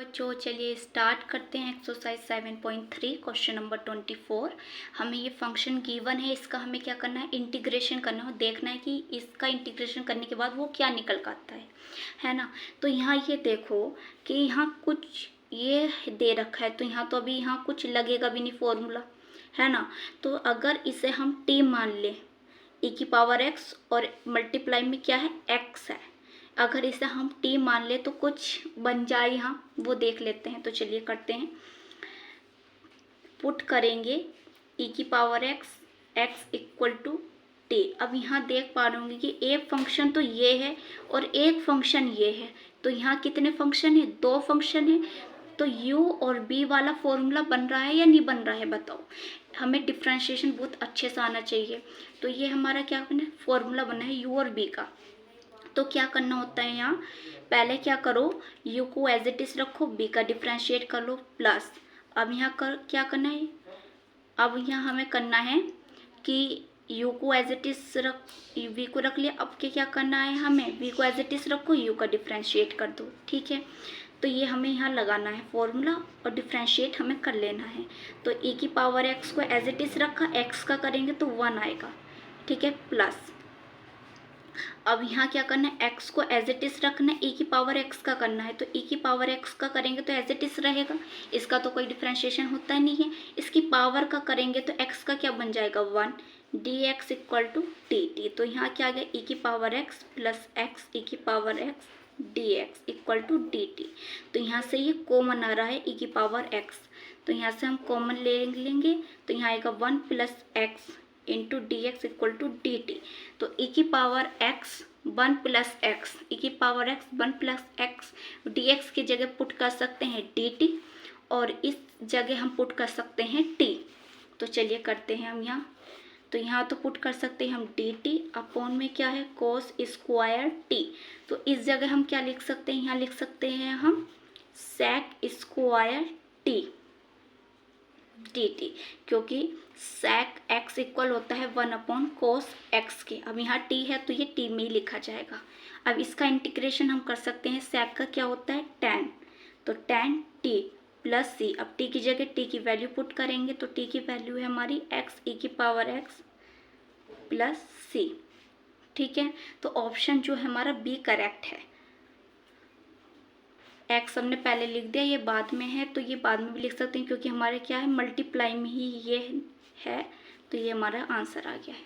बच्चों, चलिए स्टार्ट करते हैं एक्सरसाइज 7.3 क्वेश्चन नंबर 24। हमें ये फंक्शन गिवन है, इसका हमें क्या करना है, इंटीग्रेशन करना है, देखना है कि इसका इंटीग्रेशन करने के बाद वो क्या निकल कर आता है ना। तो यहाँ ये देखो कि यहाँ कुछ ये दे रखा है, तो यहाँ तो अभी यहाँ कुछ लगेगा भी नहीं फॉर्मूला, है ना। तो अगर इसे हम टी मान लें, ई की पावर एक्स और मल्टीप्लाई में क्या है, एक्स है, अगर इसे हम टी मान ले तो कुछ बन जाए यहाँ, वो देख लेते हैं। तो चलिए करते हैं, पुट करेंगे ई की power x, x equal to t. अब यहाँ देख पा रहे होंगे कि एक फंक्शन तो ये है और एक फंक्शन ये है, तो यहाँ कितने फंक्शन है, दो फंक्शन है। तो u और b वाला फॉर्मूला बन रहा है या नहीं बन रहा है, बताओ। हमें डिफ्रेंशिएशन बहुत अच्छे से आना चाहिए। तो ये हमारा क्या बना है, फॉर्मूला बना है u और b का। तो क्या करना होता है, यहाँ पहले क्या करो, u को एज इट इज रखो, b का डिफ्रेंशिएट कर लो प्लस। अब यहाँ क्या करना है, अब यहाँ हमें करना है कि u को एज इट इज रख, v को रख लिया। अब क्या करना है, हमें v को एज इट इज रखो, u का डिफ्रेंशिएट कर दो, ठीक है। तो ये हमें यहाँ लगाना है फॉर्मूला और डिफ्रेंशिएट हमें कर लेना है। तो e की पावर x को एज इट इज रखा, x का करेंगे तो 1 आएगा, ठीक है, प्लस। अब यहाँ क्या करना है, x को एज इट इज रखना है, e की पावर x का करना है। तो e की पावर x का करेंगे तो एज इट इज रहेगा, इसका तो कोई डिफ्रेंशिएशन होता ही नहीं है। इसकी पावर का करेंगे तो x का क्या बन जाएगा, 1 dx इक्वल टू dt। तो यहाँ क्या आ गया, e की power x plus x e की power x dx equal to dt। तो यहाँ से ये कॉमन आ रहा है e की पावर x, तो यहाँ से हम कॉमन ले लेंगे। तो यहाँ आएगा 1 plus x into d x equal to d t. तो ई की power x 1 plus x, e की power x 1 plus x, d x की जगह पुट कर सकते हैं डी टी और इस जगह हम पुट कर सकते हैं टी। तो चलिए करते हैं हम यहाँ। तो यहाँ तो पुट कर सकते हैं हम डी टी अपॉन में क्या है, कोस स्क्वायर टी। तो इस जगह हम क्या लिख सकते हैं, यहाँ लिख सकते हैं हम sec square t d t, क्योंकि सेक एक्स इक्वल होता है 1 अपॉन कोस एक्स के। अब यहाँ टी है तो ये टी में ही लिखा जाएगा। अब इसका इंटीग्रेशन हम कर सकते हैं, सेक का क्या होता है, टेन, तो टेन टी प्लस सी। अब टी की जगह टी की वैल्यू पुट करेंगे तो टी की वैल्यू है हमारी एक्स ई की पावर एक्स प्लस सी, ठीक है। तो ऑप्शन जो है हमारा बी करेक्ट है। एक्स हमने पहले लिख दिया, ये बाद में है, तो ये बाद में भी लिख सकते हैं क्योंकि हमारे क्या है, मल्टीप्लाई में ही ये है। तो ये हमारा आंसर आ गया है।